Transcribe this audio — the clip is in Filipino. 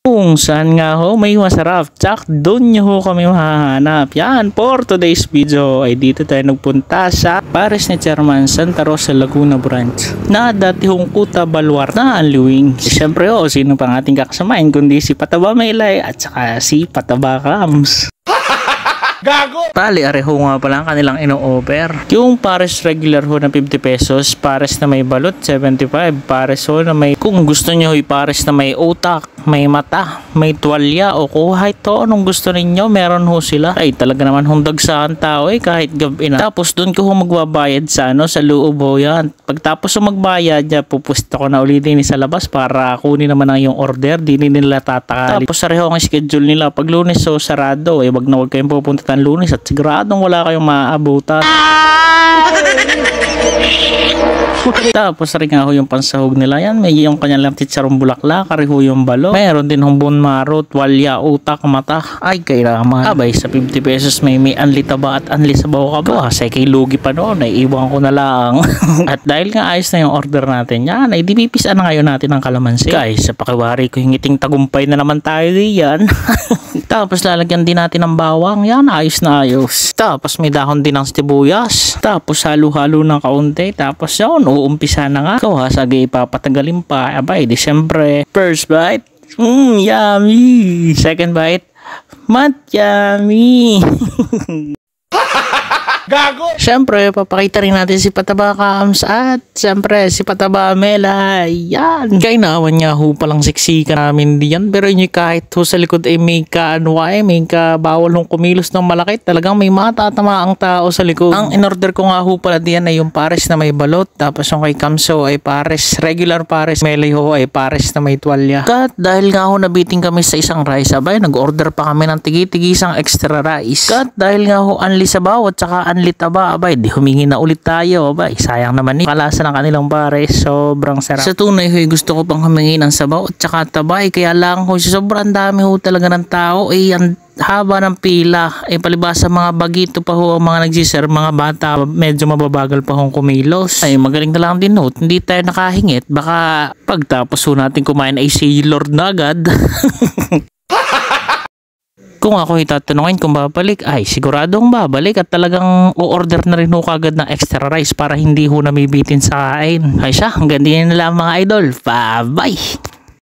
Kung saan nga ho may masarap, tsak doon nyo ho kami mahahanap. Yan, for today's video ay dito tayo nagpunta sa Pares ni Chairman Santa Rosa Laguna branch na dati hong Kuta Balwar na Anliwing. Siyempre ho, sino pang ating kakasamain kundi si Pataba Maylay at saka si Pataba Kams. Gago! Tali, areho nga pala ang kanilang ino-offer. Yung pares regular ho na 50 pesos, pares na may balot 75, pares ho na may, kung gusto nyo pares na may utak, may mata, may tuwalya o kahit to anong gusto ninyo, meron ho sila. Ay talaga naman hundag sa tao kahit gabi na. Tapos doon ko ho magbabayad sa sa loob ho yan. Pagtapos ho magbayad, pupusta ko na ulitin sa labas para kunin naman ang yung order, di nila tatakali. Tapos areho ang schedule nila, pag Lunes so sarado, wag na wag kayong pupunta ng Lunes at siguradong wala kayong maaabutan. Tapos rin nga ho yung pansahog nila yan. May yung kanyang chicharong bulaklak, kari ho yung balo. Mayroon din hong bone marrow, tuwalya, utak, mata. Ay kailangan. Abay sa 50 pesos may anli taba at anli sabaw ka ba? Say kay lugi pa noon, naiiwan ko na lang. At dahil nga ayos na yung order natin yan, ay dipipisan na ngayon natin ang kalamansi. Guys, sa pakiwari ko yung ngiting tagumpay na naman tayo diyan. Tapos lalagyan din natin ng bawang. Yan, ayos na ayos. Tapos may dahon din ng sibuyas. Tapos halo-halo ng kaunti. Tapos yun, uumpisa na nga. Ikaw ha, sagay papatagalin pa. Abay, di syempre, first bite, yummy. Second bite, yummy. Gago! Siyempre, papakita rin natin si Pataba Kams at siyempre si Pataba Maylay. Yan! Kainawan niya ho palang siksikan namin diyan. Pero yun kahit ho sa likod ay may may bawal hong kumilos ng malaki. Talagang may matatama ang tao sa likod. Ang in-order ko nga ho pala diyan ay yung pares na may balot. Tapos yung kay Kamso ay pares, regular pares. Maylay ho ay pares na may tuwalya. Kat dahil nga ho nabiting kami sa isang rice, abay, nag-order pa kami ng tigi-tigisang extra rice. Kat dahil nga ho anli sabaw at saka anli taba, abay, di humingi na ulit tayo, abay, sayang naman kalasa ng kanilang pares, sobrang sarap. Sa tunay ho, gusto ko pang humingi ng sabaw at saka taba, kaya lang ho, sobrang dami ho talaga ng tao, ang haba ng pila, palibasa mga bagito pa ho ang mga nagsiser, mga bata, medyo mababagal pa hong kumilos. Ay magaling na lang din ho, hindi tayo nakahingit, baka pagtapos ho natin kumain ay si Lord na agad. Kung ako itatanungin kung babalik, ay siguradong babalik at talagang o-order na rin ho kagad ng extra rice para hindi ho namibitin sa kain. Ay siya, hanggang din na lang mga idol. Bye-bye!